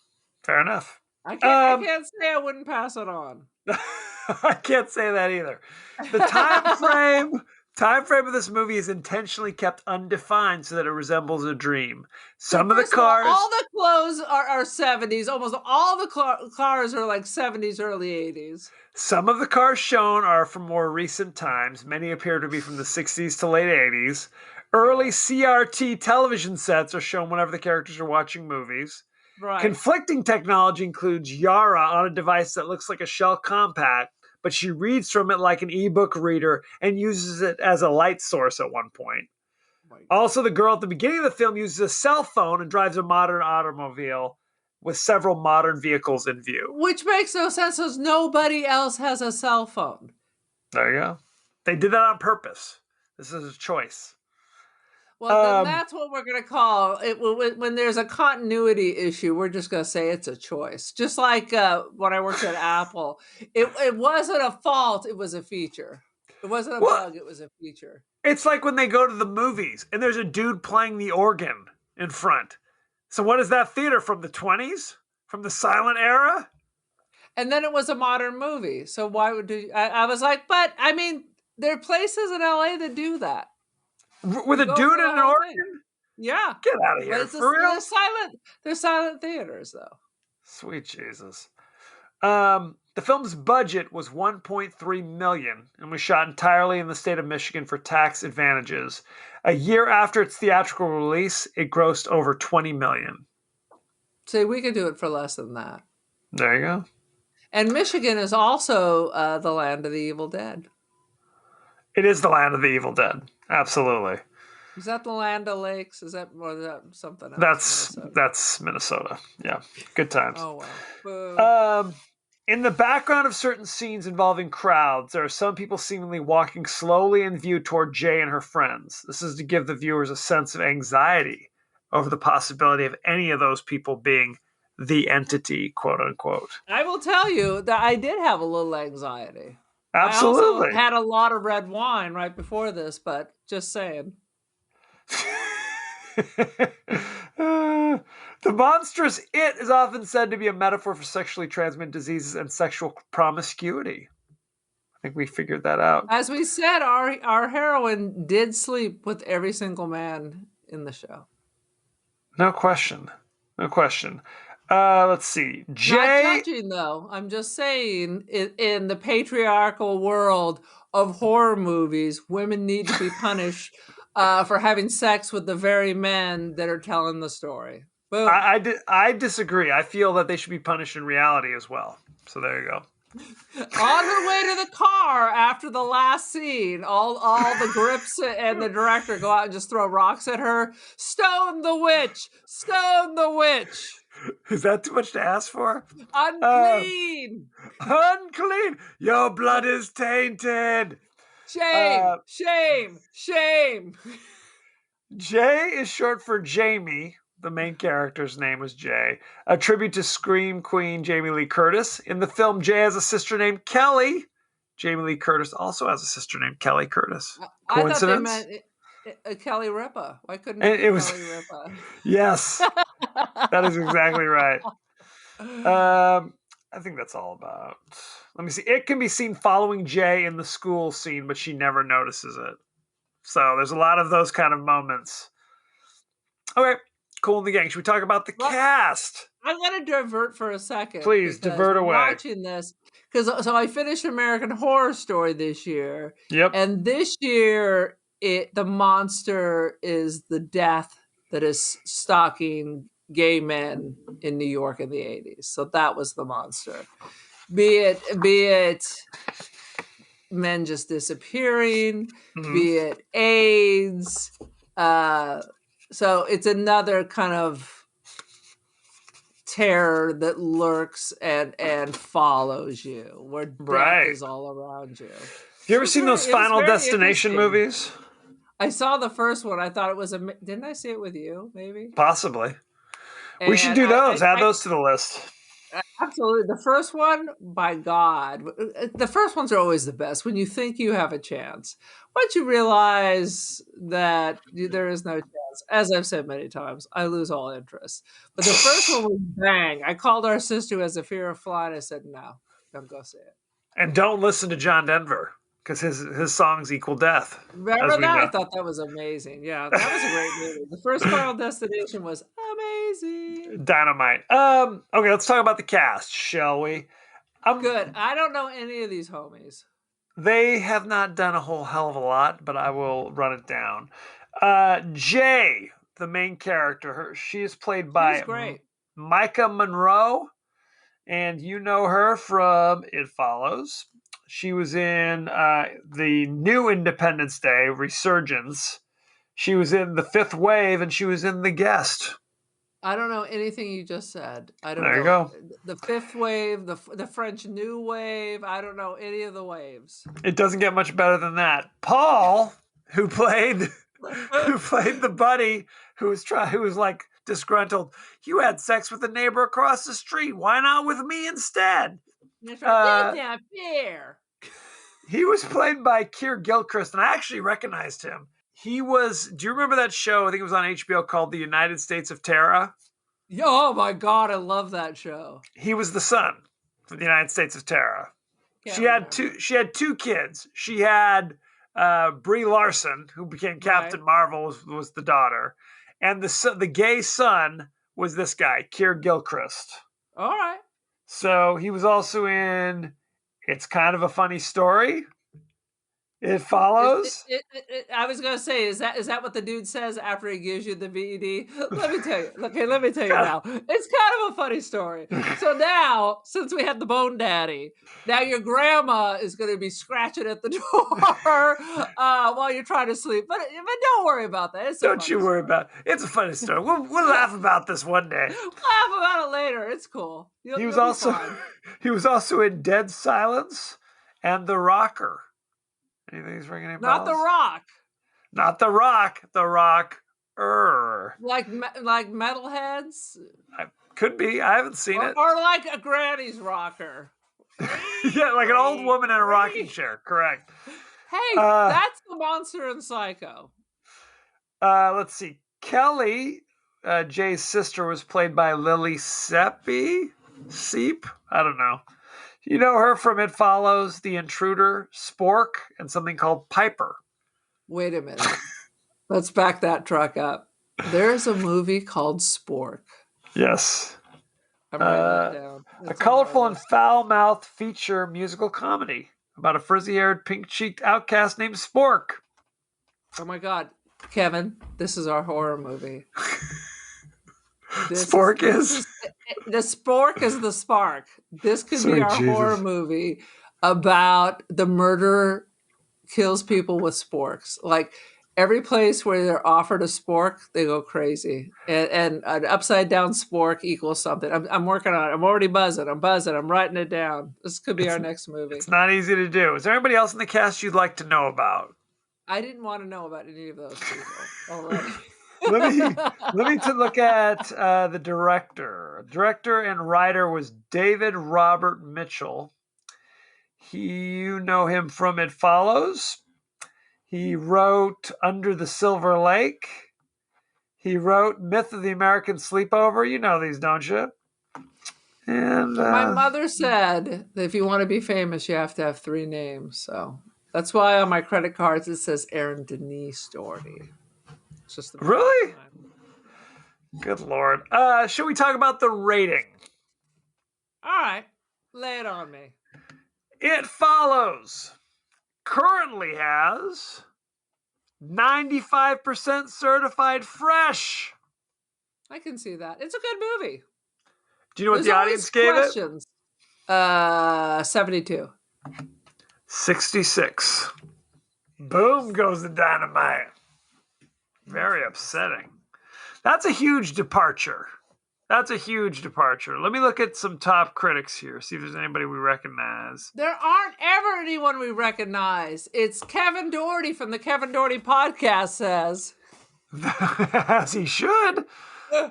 I can't say I wouldn't pass it on. I can't say that either. The time frame of this movie is intentionally kept undefined so that it resembles a dream. Some of the cars, all the clothes are 70s. Almost all the cars are like 70s, early 80s. Some of the cars shown are from more recent times. Many appear to be from the 60s to late 80s. Early CRT television sets are shown whenever the characters are watching movies. Right. Conflicting technology includes Yara on a device that looks like a Shell Compact, but she reads from it like an ebook reader and uses it as a light source at one point. Right. Also, the girl at the beginning of the film uses a cell phone and drives a modern automobile with several modern vehicles in view. Which makes no sense because nobody else has a cell phone. There you go. They did that on purpose. This is a choice. Well, then Um, that's what we're going to call it. When there's a continuity issue, we're just going to say it's a choice. Just like when I worked at Apple, it wasn't a fault, it was a feature. It wasn't a well, bug, it was a feature. it's like when they go to the movies and there's a dude playing the organ in front. So what is that theater from the 20s? From the silent era? And then it was a modern movie. So why would you? I was like, but I mean, there are places in LA that do that. With You a go dude for in the an whole organ? thing. Yeah. Get out of But here. For real? they're silent theaters though. Sweet Jesus. The film's budget was 1.3 million and was shot entirely in the state of Michigan for tax advantages. A year after its theatrical release, it grossed over 20 million. See, we could do it for less than that. There you go. And Michigan is also the land of the Evil Dead. It is the land of the Evil Dead. Absolutely. Is that the Land of Lakes? Is that something else? That's Minnesota. Yeah. Good times. Oh wow. Boo. In the background of certain scenes involving crowds, there are some people seemingly walking slowly in view toward Jay and her friends. This is to give the viewers a sense of anxiety over the possibility of any of those people being the entity, quote unquote. I will tell you that I did have a little anxiety. Absolutely. I also had a lot of red wine right before this, but just saying. The monstrous it is often said to be a metaphor for sexually transmitted diseases and sexual promiscuity. I think we figured that out. As we said, our heroine did sleep with every single man in the show. No question. No question. Let's see. Jay. Not judging, though. I'm just saying, in the patriarchal world of horror movies, women need to be punished for having sex with the very men that are telling the story. Boom. I disagree. I feel that they should be punished in reality as well. So there you go. On her way to the car after the last scene, all the grips and the director go out and just throw rocks at her. Stone the witch! Stone the witch! Is that too much to ask for? Unclean! Unclean! Your blood is tainted! Shame! Shame! Shame! Jay is short for Jamie. The main character's name was Jay. A tribute to Scream Queen Jamie Lee Curtis. In the film, Jay has a sister named Kelly. Jamie Lee Curtis also has a sister named Kelly Curtis. Coincidence? I thought they meant Kelly Ripa. Why couldn't it it be was Kelly Ripa? Yes, that is exactly right. I think that's all about. Let me see. It can be seen following Jay in the school scene, but she never notices it. So there's a lot of those kind of moments. Okay, Cool in the Gang. Should we talk about the cast? I'm going to divert for a second. Please, divert away. Watching this, because I finished American Horror Story this year. Yep. And this year, the monster is the death that is stalking gay men in New York in the 80s. So that was the monster. Be it men just disappearing, be it AIDS. So it's another kind of terror that lurks and follows you, where death is all around you. Have you ever seen those Final Destination movies? I saw the first one. I thought it was didn't I see it with you? Maybe. Possibly. We should do those. Add those to the list. Absolutely. The first one, by God, the first ones are always the best when you think you have a chance. Once you realize that there is no chance, as I've said many times, I lose all interest. But the first one was bang. I called our sister who has a fear of flying. I said, no, don't go see it. And don't listen to John Denver, because his songs equal death. Remember that? I thought that was amazing. Yeah, that was a great movie. The first Final Destination was amazing. Dynamite. Okay, let's talk about the cast, shall we? Good. I don't know any of these homies. They have not done a whole hell of a lot, but I will run it down. Jay, the main character, she is played by Micah Monroe, and you know her from It Follows. She was in the new Independence Day Resurgence. She was in The Fifth Wave, and she was in The Guest. I don't know anything you just said. I don't know. There you go. The Fifth Wave, the French New Wave. I don't know any of the waves. It doesn't get much better than that. Paul, who played who played the buddy who was like disgruntled. You had sex with the neighbor across the street. Why not with me instead? That's right. That's not fair. He was played by Keir Gilchrist, and I actually recognized him. He was. Do you remember that show? I think it was on HBO called The United States of Tara. Oh my God, I love that show. He was the son for the United States of Tara. She had two kids. She had Brie Larson, who became Captain Marvel, was the daughter, and the gay son was this guy, Keir Gilchrist. All right. So he was also in It's Kind of a Funny Story. It Follows. I was gonna say, is that what the dude says after he gives you the VED? Let me tell you. Okay, let me tell you now. It's kind of a funny story. So now, since we had the Bone Daddy, now your grandma is gonna be scratching at the door while you're trying to sleep. But don't worry about that. Don't you worry about it. It's a funny story. We'll laugh about this one day. Laugh about it later. It's cool. He was also in Dead Silence and The Rocker. Anything's ringing any bells? Not The Rock. Not The Rock. The Rock. Like Metalheads? Could be. I haven't seen it. Or like a granny's rocker. Yeah, like an old woman in a rocking chair. Correct. Hey, that's the monster in Psycho. Let's see. Kelly, Jay's sister, was played by Lily Seep. I don't know. You know her from It Follows, The Intruder, Spork, and something called Piper. Wait a minute. Let's back that truck up. There's a movie called Spork. Yes. I'm writing that down. A colorful and foul-mouthed feature musical comedy about a frizzy-haired, pink-cheeked outcast named Spork. Oh my God. Kevin, this is our horror movie. The Spork is the spark. This could be our horror movie about the murderer kills people with sporks. Like every place where they're offered a spork, they go crazy. And an upside down spork equals something. I'm working on it. I'm already buzzing. I'm writing it down. This could be our next movie. It's not easy to do. Is there anybody else in the cast you'd like to know about? I didn't want to know about any of those people already. let me look at the director. Director and writer was David Robert Mitchell. You know him from It Follows. He wrote Under the Silver Lake. He wrote Myth of the American Sleepover. You know these, don't you? And my mother said that if you want to be famous, you have to have 3 names. So that's why on my credit cards it says Aaron Denise Doherty. Just really? Good Lord. Should we talk about the rating? All right. Lay it on me. It Follows currently has 95% certified fresh. I can see that. It's a good movie. Do you know what the audience gave it? 72. 66. Boom goes the dynamite. Very upsetting. That's a huge departure. Let me look at some top critics here, see if there's anybody we recognize. There aren't ever anyone we recognize. It's Kevin Doherty from the Kevin Doherty podcast says. As he should.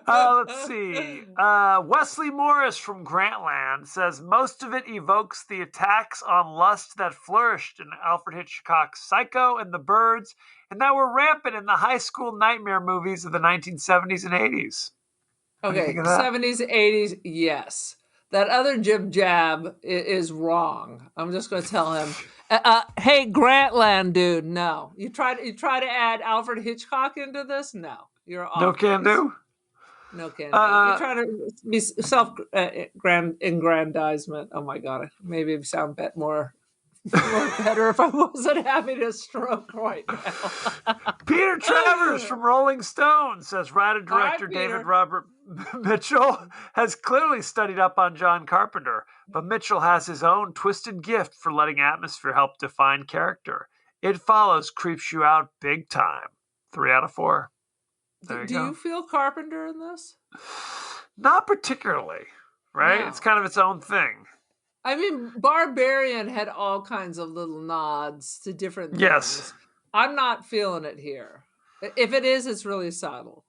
Let's see. Wesley Morris from Grantland says most of it evokes the attacks on lust that flourished in Alfred Hitchcock's Psycho and The Birds, and that were rampant in the high school nightmare movies of the 1970s and 80s. Okay, 70s, 80s, yes. That other jib jab is wrong. I'm just going to tell him. Hey, Grantland dude, no. You try to add Alfred Hitchcock into this? No, you're off. No can do. No can do. You're trying to be self-aggrandizement. Oh my God, maybe it would sound more better if I wasn't having a stroke right now. Peter Travers from Rolling Stone says writer-director David Robert Mitchell has clearly studied up on John Carpenter, but Mitchell has his own twisted gift for letting atmosphere help define character. It Follows creeps you out big time. 3 out of 4. Do you feel Carpenter in this? Not particularly, right? No. It's kind of its own thing. I mean, Barbarian had all kinds of little nods to different things. Yes. I'm not feeling it here. If it is, it's really subtle.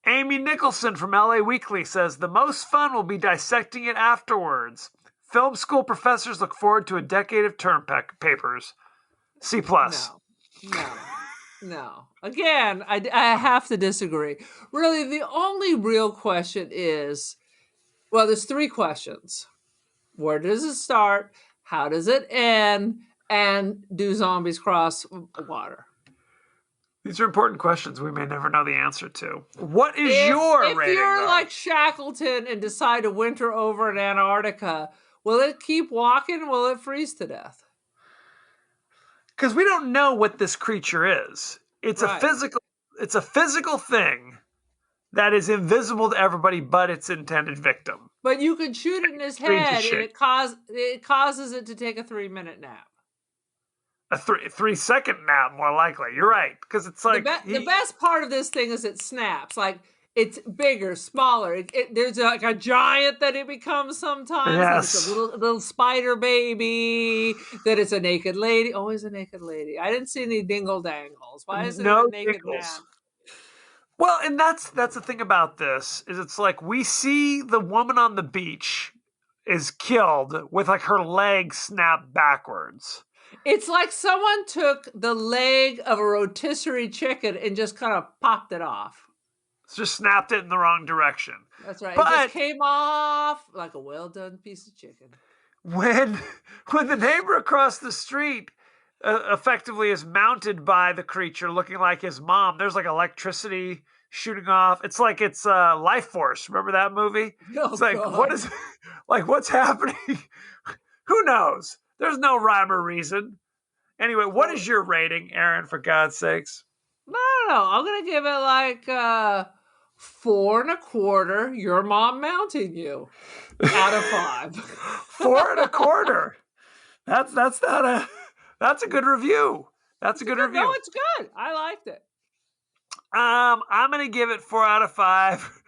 Amy Nicholson from LA Weekly says the most fun will be dissecting it afterwards. Film school professors look forward to a decade of term papers. C+. No. Again, I have to disagree. Really, the only real question is, well, there's 3 questions. Where does it start? How does it end? And do zombies cross water? These are important questions we may never know the answer to. What is your rating? If you're though? like Shackleton and decide to winter over in Antarctica, will it keep walking? Will it freeze to death? Because we don't know what this creature is. It's Right. a physical thing that is invisible to everybody but its intended victim. But you could shoot it in his Strange as head, shit. and it causes it to take a 3-minute nap. A 3-second nap, more likely. You're right. Because it's like The best part of this thing is it snaps. Like, it's bigger, smaller. There's like a giant that it becomes sometimes. Yes. It's a little spider baby. That it's a naked lady. Always a naked lady. I didn't see any dingle dangles. Why is it No a naked dingles. man? Well, and that's the thing about this is it's like we see the woman on the beach is killed with like her leg snapped backwards. It's like someone took the leg of a rotisserie chicken and just kind of popped it off. Just snapped it in the wrong direction. That's right. But it just came off like a well done piece of chicken. when the neighbor across the street effectively is mounted by the creature looking like his mom, there's like electricity shooting off. It's like it's Life Force. Remember that movie? Oh, It's like, God. what is like what's happening? Who knows? There's no rhyme or reason. Anyway, what is your rating, Aaron, for God's sakes? No. I'm gonna give it like 4.25. Your mom mounting you out of 5. 4.25. That's a good review. That's a good review. No, it's good. I liked it. I'm gonna give it 4 out of 5.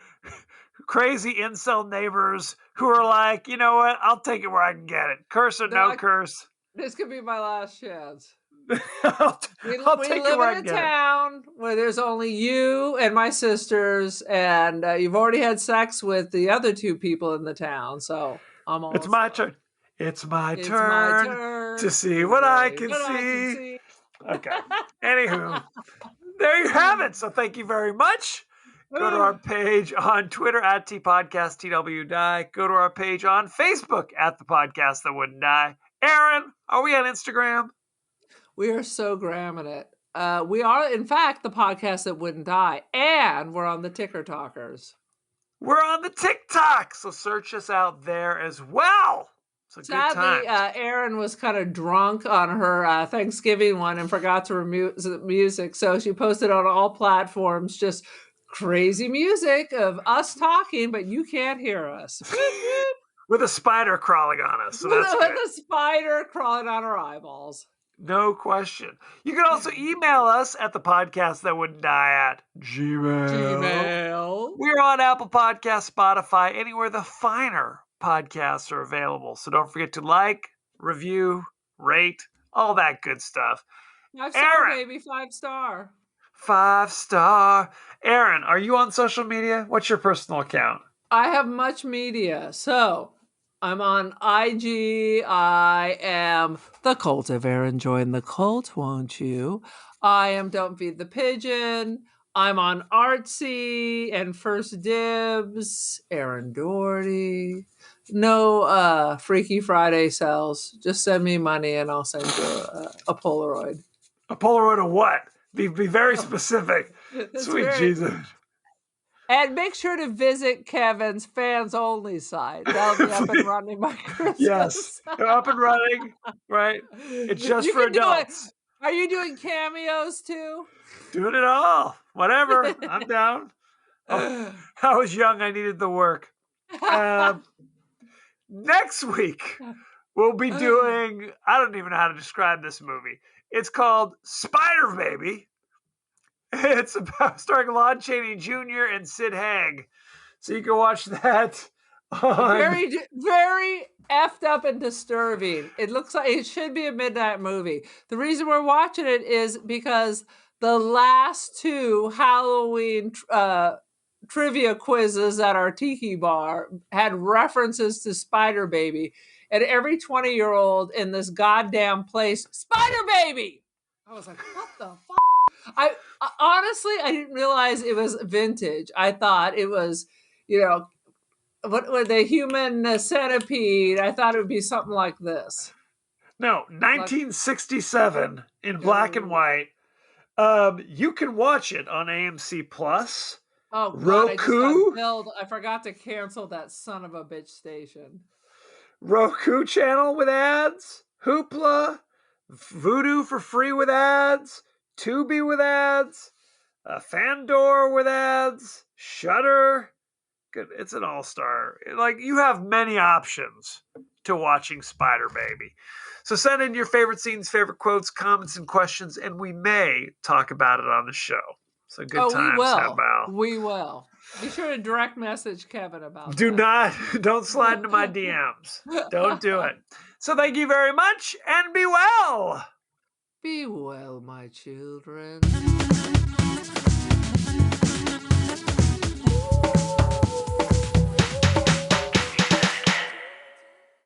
Crazy incel neighbors who are like, you know what? I'll take it where I can get it. Curse or no curse. This could be my last chance. I'll We take it where I live in can a get it. town where there's only you and my sisters, and you've already had sex with the other 2 people in the town. So I'm all. It's my turn. It's my turn to see what I can see. Okay. Anywho, there you have it. So thank you very much. Go to our page on Twitter at TPodcast, TWDie. Go to our page on Facebook at The Podcast That Wouldn't Die. Aaron, are we on Instagram? We are so gramming it. We are, in fact, the podcast that wouldn't die, and we're on the Ticker Talkers. We're on the TikTok, so search us out there as well. It's a good Sadly, time. Erin was kind of drunk on her Thanksgiving one and forgot to remove the music, so she posted on all platforms just crazy music of us talking, but you can't hear us. With a spider crawling on us, so that's with good. a spider crawling on her eyeballs. No question. You can also email us at the podcast that wouldn't die at Gmail. We're on Apple Podcasts, Spotify, anywhere the finer podcasts are available. So don't forget to like, review, rate, all that good stuff. 5-star, Aaron. baby, 5-star. 5-star. Aaron, are you on social media? What's your personal account? I have much media, so I'm on IG. I am the cult of Aaron. Join the cult, won't you? I am Don't Feed the Pigeon. I'm on Artsy and First Dibs. Aaron Doherty. No Freaky Friday sells. Just send me money and I'll send you a Polaroid. A Polaroid of what? Be very specific. That's Sweet very- Jesus. And make sure to visit Kevin's fans only site. That'll be up and running by Christmas. Yes. They're up and running, right? It's just You for can do it. adults. Are you doing cameos too? Doing it all. Whatever. I'm down. Oh, I was young. I needed the work. Next week, we'll be doing, I don't even know how to describe this movie. It's called Spider Baby. It's about starring Lon Chaney Jr. and Sid Haig. So you can watch that on... Very effed up and disturbing. It looks like it should be a midnight movie. The reason we're watching it is because the last two Halloween trivia quizzes at our tiki bar had references to Spider Baby. And every 20-year-old in this goddamn place, Spider Baby! I was like, what the fuck? I honestly, I didn't realize it was vintage. I thought it was, what with the human centipede. I thought it would be something like this. No, 1967 in black and Oh. white. You can watch it on AMC Plus. Oh God, Roku? I just got billed. I forgot to cancel that son of a bitch station. Roku channel with ads, Hoopla, Vudu for free with ads, Tubi with ads, Fandor with ads, Shudder. Good, it's an all-star. Like, you have many options to watching Spider Baby. So send in your favorite scenes, favorite quotes, comments, and questions, and we may talk about it on the show. So good times, we will. Hal. We will. Be sure to direct message Kevin about Don't slide into my DMs. Don't do it. So thank you very much, and be well. Be well, my children.